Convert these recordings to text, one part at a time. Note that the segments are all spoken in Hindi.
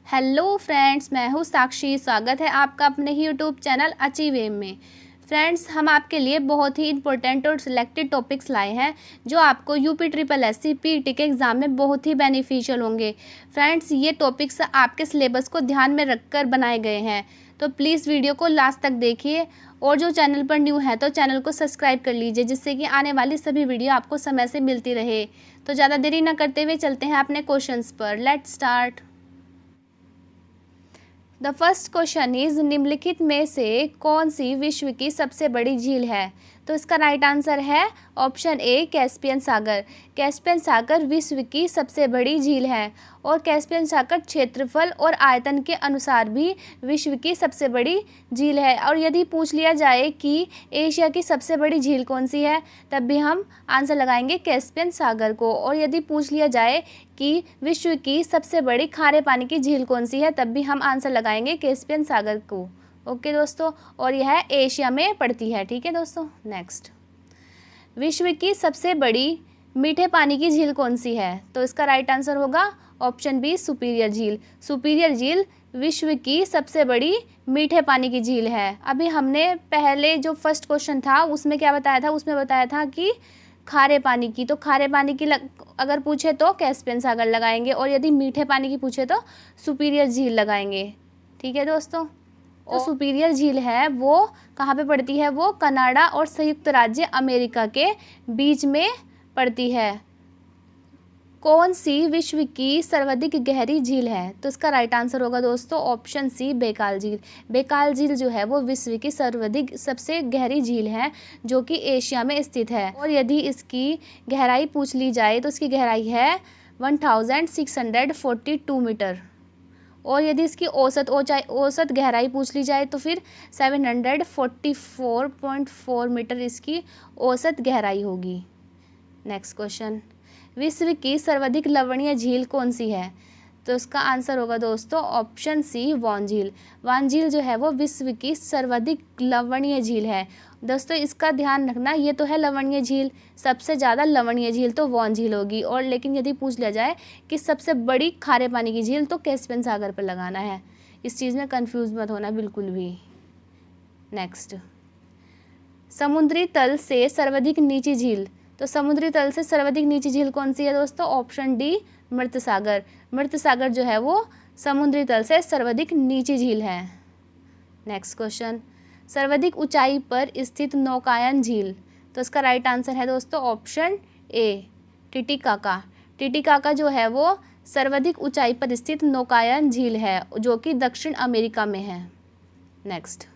हेलो फ्रेंड्स, मैं हूँ साक्षी। स्वागत है आपका अपने ही यूट्यूब चैनल अचीव एम में। फ्रेंड्स, हम आपके लिए बहुत ही इंपॉर्टेंट और सिलेक्टेड टॉपिक्स लाए हैं जो आपको यूपी ट्रिपल एससी पीईटी के एग्ज़ाम में बहुत ही बेनिफिशियल होंगे। फ्रेंड्स, ये टॉपिक्स आपके सिलेबस को ध्यान में रखकर बनाए गए हैं, तो प्लीज़ वीडियो को लास्ट तक देखिए। और जो चैनल पर न्यू है तो चैनल को सब्सक्राइब कर लीजिए, जिससे कि आने वाली सभी वीडियो आपको समय से मिलती रहे। तो ज़्यादा देरी न करते हुए चलते हैं अपने क्वेश्चंस पर। Let's start. The first question is, निम्नलिखित में से कौन सी विश्व की सबसे बड़ी झील है? तो इसका राइट आंसर है ऑप्शन ए, कैस्पियन सागर। कैस्पियन सागर विश्व की सबसे बड़ी झील है और कैस्पियन सागर क्षेत्रफल और आयतन के अनुसार भी विश्व की सबसे बड़ी झील है। और यदि पूछ लिया जाए कि एशिया की सबसे बड़ी झील कौन सी है, तब भी हम आंसर लगाएंगे कैस्पियन सागर को। और यदि पूछ लिया जाए कि विश्व की सबसे बड़ी खारे पानी की झील कौन सी है, तब भी हम आंसर लगाएंगे कैस्पियन सागर को। ओके दोस्तों, और यह एशिया में पड़ती है। ठीक है दोस्तों, नेक्स्ट। विश्व की सबसे बड़ी मीठे पानी की झील कौन सी है? तो इसका राइट आंसर होगा ऑप्शन बी, सुपीरियर झील। सुपीरियर झील विश्व की सबसे बड़ी मीठे पानी की झील है। अभी हमने पहले जो फर्स्ट क्वेश्चन था उसमें क्या बताया था? उसमें बताया था कि खारे पानी की, तो खारे पानी की अगर पूछे तो कैस्पियन सागर लगाएंगे, और यदि मीठे पानी की पूछे तो सुपीरियर झील लगाएंगे। ठीक है दोस्तों, जो सुपीरियर झील है वो कहाँ पे पड़ती है? वो कनाडा और संयुक्त राज्य अमेरिका के बीच में पड़ती है। कौन सी विश्व की सर्वाधिक गहरी झील है? तो इसका राइट आंसर होगा दोस्तों ऑप्शन सी, बेकाल झील। बेकाल झील जो है वो विश्व की सर्वाधिक सबसे गहरी झील है, जो कि एशिया में स्थित है। और यदि इसकी गहराई पूछ ली जाए तो इसकी गहराई है 1642 मीटर। और यदि इसकी औसत गहराई पूछ ली जाए तो फिर 744.4 मीटर इसकी औसत गहराई होगी। नेक्स्ट क्वेश्चन, विश्व की सर्वाधिक लवणीय झील कौन सी है? तो इसका आंसर होगा दोस्तों ऑप्शन सी, वान झील। वान झील जो है वो विश्व की सर्वाधिक लवणीय झील है। दोस्तों इसका ध्यान रखना, ये तो है लवणीय झील, सबसे ज़्यादा लवणीय झील तो वान झील होगी। और लेकिन यदि पूछ लिया जाए कि सबसे बड़ी खारे पानी की झील, तो कैस्पियन सागर पर लगाना है। इस चीज़ में कंफ्यूज मत होना बिल्कुल भी। नेक्स्ट, समुद्री तल से सर्वाधिक नीची झील। तो समुद्री तल से सर्वाधिक नीची झील कौन सी है दोस्तों? ऑप्शन डी, मृत सागर। मृत सागर जो है वो समुद्री तल से सर्वाधिक नीची झील है। नेक्स्ट क्वेश्चन, सर्वाधिक ऊंचाई पर स्थित नौकायन झील। तो इसका राइट आंसर है दोस्तों ऑप्शन ए, टिटिकाका। टिटिकाका जो है वो सर्वाधिक ऊंचाई पर स्थित नौकायन झील है, जो कि दक्षिण अमेरिका में है। नेक्स्ट,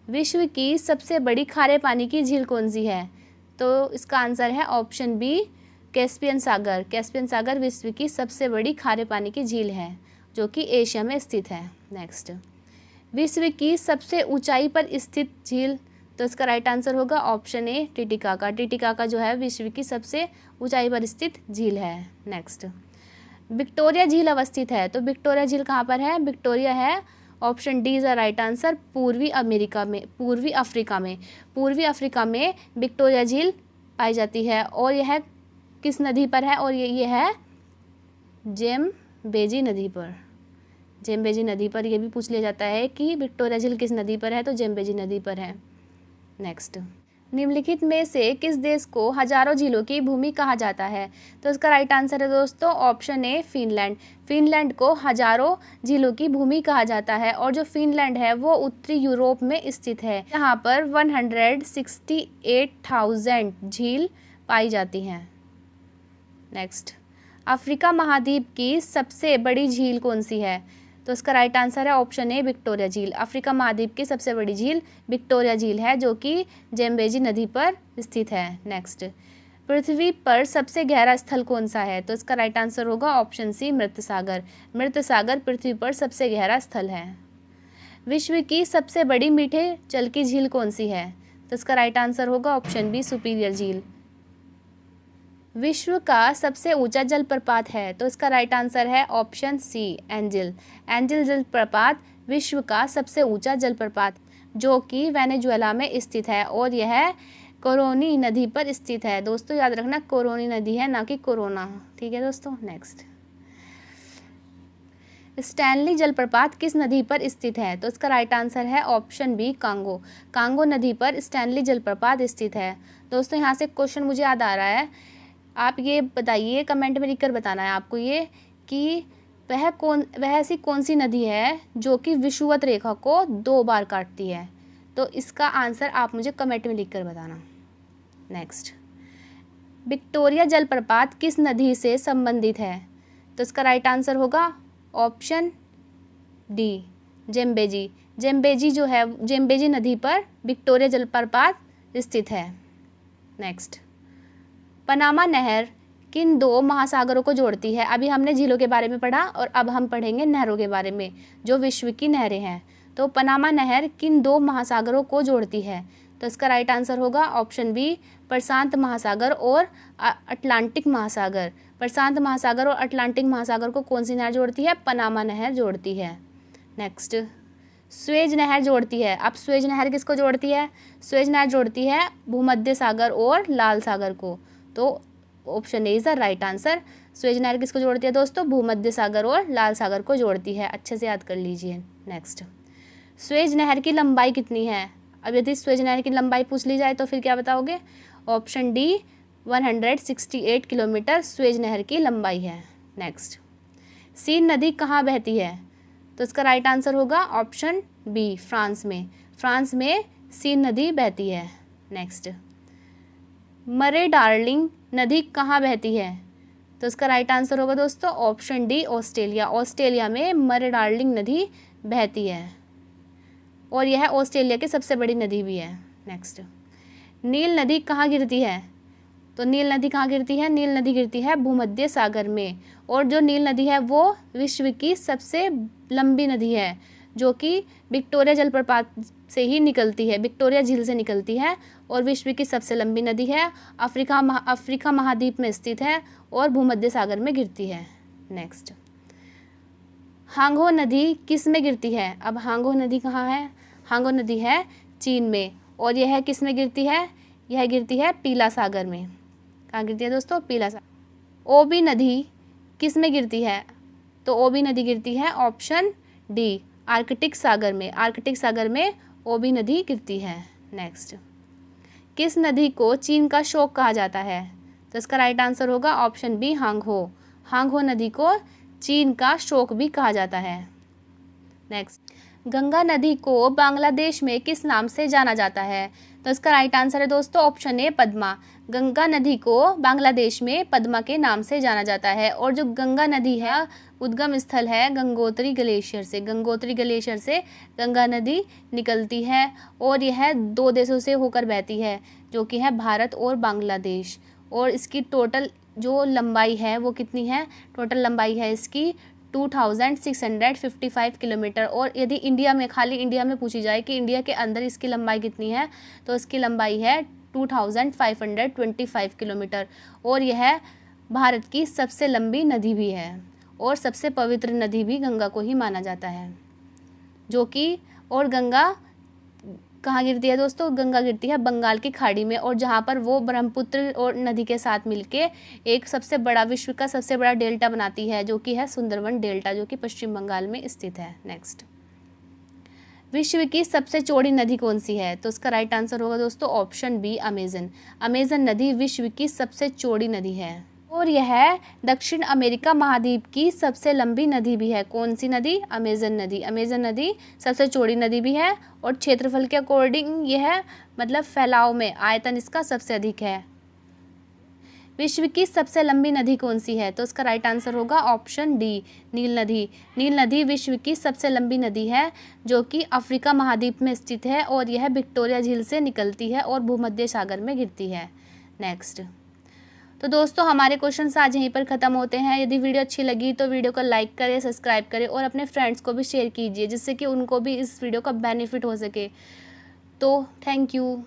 विश्व की सबसे बड़ी खारे पानी की झील कौन सी है? तो इसका आंसर है ऑप्शन बी, कैस्पियन सागर। कैस्पियन सागर विश्व की सबसे बड़ी खारे पानी की झील है, जो कि एशिया में स्थित है। नेक्स्ट, विश्व की सबसे ऊंचाई पर स्थित झील। तो इसका राइट आंसर होगा ऑप्शन ए, टिटिकाका। टिटिकाका जो है विश्व की सबसे ऊंचाई पर स्थित झील है। नेक्स्ट, विक्टोरिया झील अवस्थित है। तो विक्टोरिया झील कहाँ पर है? विक्टोरिया है option D is the right answer, पूर्वी अफ्रीका में विक्टोरिया झील पाई जाती है। और यह किस नदी पर है? और ये है जेम्बेजी नदी पर। जेम्बेजी नदी पर यह भी पूछ लिया जाता है कि विक्टोरिया झील किस नदी पर है, तो जेम्बेजी नदी पर है। नेक्स्ट, निम्नलिखित में से किस देश को हजारों झीलों की भूमि कहा जाता है? तो इसका राइट आंसर है दोस्तों ऑप्शन ए, फिनलैंड। फिनलैंड को हजारों झीलों की भूमि कहा जाता है। और जो फिनलैंड है वो उत्तरी यूरोप में स्थित है, यहाँ पर 168,000 झील पाई जाती हैं। नेक्स्ट, अफ्रीका महाद्वीप की सबसे बड़ी झील कौन सी है? तो इसका राइट आंसर है ऑप्शन ए, विक्टोरिया झील। अफ्रीका महाद्वीप की सबसे बड़ी झील विक्टोरिया झील है, जो कि जेम्बेजी नदी पर स्थित है। नेक्स्ट, पृथ्वी पर सबसे गहरा स्थल कौन सा है? तो इसका राइट आंसर होगा ऑप्शन सी, मृत सागर। मृत सागर पृथ्वी पर सबसे गहरा स्थल है। विश्व की सबसे बड़ी मीठे जल की झील कौन सी है? तो इसका राइट आंसर होगा ऑप्शन बी, सुपीरियर झील। विश्व का सबसे ऊंचा जलप्रपात है। तो इसका राइट आंसर है ऑप्शन सी, एंजिल। एंजिल जलप्रपात विश्व का सबसे ऊंचा जलप्रपात, जो कि वेनेजुएला में स्थित है। और यह कोरोनी नदी पर स्थित है। दोस्तों याद रखना, कोरोनी नदी है, ना कि कोरोना। ठीक है दोस्तों, नेक्स्ट, स्टैनली जलप्रपात किस नदी पर स्थित है? तो इसका राइट आंसर है ऑप्शन बी कांगो। कांगो नदी पर स्टैनली जलप्रपात स्थित है। दोस्तों यहाँ से क्वेश्चन मुझे याद आ रहा है, आप ये बताइए, कमेंट में लिखकर बताना है आपको ये कि वह ऐसी कौन सी नदी है जो कि विषुवत रेखा को 2 बार काटती है? तो इसका आंसर आप मुझे कमेंट में लिखकर बताना। नेक्स्ट, विक्टोरिया जलप्रपात किस नदी से संबंधित है? तो इसका राइट आंसर होगा ऑप्शन डी जेम्बेजी। जेम्बेजी जो है, जेम्बेजी नदी पर विक्टोरिया जलप्रपात स्थित है। नेक्स्ट, पनामा नहर किन 2 महासागरों को जोड़ती है? अभी हमने झीलों के बारे में पढ़ा और अब हम पढ़ेंगे नहरों के बारे में जो विश्व की नहरें हैं। तो पनामा नहर किन 2 महासागरों को जोड़ती है? तो इसका राइट आंसर होगा ऑप्शन बी प्रशांत महासागर और अटलांटिक महासागर। प्रशांत महासागर और अटलांटिक महासागर को कौन सी नहर जोड़ती है? पनामा नहर जोड़ती है। नेक्स्ट, स्वेज नहर जोड़ती है। अब स्वेज नहर किसको जोड़ती है? स्वेज नहर जोड़ती है भूमध्य सागर और लाल सागर को। तो option A is the right answer. Suez नहर किसको जोड़ती है दोस्तों? भूमध्य सागर और लाल सागर को जोड़ती है। अच्छे से याद कर लीजिए। नेक्स्ट, स्वेज नहर की लंबाई कितनी है? अब यदि स्वेज नहर की लंबाई पूछ ली जाए तो फिर क्या बताओगे? ऑप्शन डी 168 किलोमीटर स्वेज नहर की लंबाई है। नेक्स्ट, सीन नदी कहाँ बहती है? तो इसका राइट आंसर होगा ऑप्शन बी फ्रांस में। फ्रांस में सीन नदी बहती है। नेक्स्ट, मरे डार्लिंग नदी कहाँ बहती है? तो इसका राइट आंसर होगा दोस्तों ऑप्शन डी ऑस्ट्रेलिया। ऑस्ट्रेलिया में मरे डार्लिंग नदी बहती है और यह ऑस्ट्रेलिया की सबसे बड़ी नदी भी है। नेक्स्ट, नील नदी कहाँ गिरती है? तो नील नदी कहाँ गिरती है? नील नदी गिरती है भूमध्य सागर में। और जो नील नदी है वो विश्व की सबसे लंबी नदी है जो कि विक्टोरिया जलप्रपात से ही निकलती है, विक्टोरिया झील से निकलती है और विश्व की सबसे लंबी नदी है। अफ्रीका महाद्वीप में स्थित है और भूमध्य सागर में गिरती है। नेक्स्ट, हांगहो नदी किस में गिरती है? अब हांगहो नदी कहाँ है? हांगहो नदी है चीन में और यह किस में गिरती है? यह गिरती है पीला सागर में। कहाँ गिरती है दोस्तों? पीला सागर। ओबी नदी किस में गिरती है? तो ओबी नदी गिरती है ऑप्शन डी आर्कटिक सागर में। आर्कटिक सागर में ओबी नदी गिरती है। नेक्स्ट, किस नदी को चीन का शोक कहा जाता है? तो इसका राइट आंसर होगा ऑप्शन बी हांगहो। हांगहो नदी को चीन का शोक भी कहा जाता है। नेक्स्ट, गंगा नदी को बांग्लादेश में किस नाम से जाना जाता है? तो इसका राइट आंसर है दोस्तों ऑप्शन ए पद्मा। गंगा नदी को बांग्लादेश में पद्मा के नाम से जाना जाता है और जो गंगा नदी है उद्गम स्थल है गंगोत्री ग्लेशियर से। गंगोत्री ग्लेशियर से गंगा नदी निकलती है और यह 2 देशों से होकर बहती है जो कि है भारत और बांग्लादेश। और इसकी टोटल जो लंबाई है वो कितनी है? टोटल लंबाई है इसकी 2655 किलोमीटर। और यदि इंडिया में, खाली इंडिया में पूछी जाए कि इंडिया के अंदर इसकी लंबाई कितनी है, तो इसकी लंबाई है 2525 किलोमीटर। और यह भारत की सबसे लंबी नदी भी है और सबसे पवित्र नदी भी गंगा को ही माना जाता है जो कि, और गंगा कहाँ गिरती है दोस्तों? गंगा गिरती है बंगाल की खाड़ी में और जहाँ पर वो ब्रह्मपुत्र और नदी के साथ मिलके एक सबसे बड़ा, विश्व का सबसे बड़ा डेल्टा बनाती है जो कि है सुंदरवन डेल्टा जो कि पश्चिम बंगाल में स्थित है। नेक्स्ट, विश्व की सबसे चौड़ी नदी कौन सी है? तो उसका राइट आंसर होगा दोस्तों ऑप्शन बी अमेजन। अमेजन नदी विश्व की सबसे चौड़ी नदी है और यह दक्षिण अमेरिका महाद्वीप की सबसे लंबी नदी भी है। कौन सी नदी? अमेजन नदी। अमेजन नदी सबसे चौड़ी नदी भी है और क्षेत्रफल के अकॉर्डिंग यह, मतलब फैलाव में, आयतन इसका सबसे अधिक है। विश्व की सबसे लंबी नदी कौन सी है? तो इसका राइट आंसर होगा ऑप्शन डी नील नदी। नील नदी विश्व की सबसे लंबी नदी है जो कि अफ्रीका महाद्वीप में स्थित है और यह विक्टोरिया झील से निकलती है और भूमध्य सागर में गिरती है। नेक्स्ट, तो दोस्तों हमारे क्वेश्चंस आज यहीं पर ख़त्म होते हैं। यदि वीडियो अच्छी लगी तो वीडियो को लाइक करें, सब्सक्राइब करें और अपने फ्रेंड्स को भी शेयर कीजिए जिससे कि उनको भी इस वीडियो का बेनिफिट हो सके। तो थैंक यू।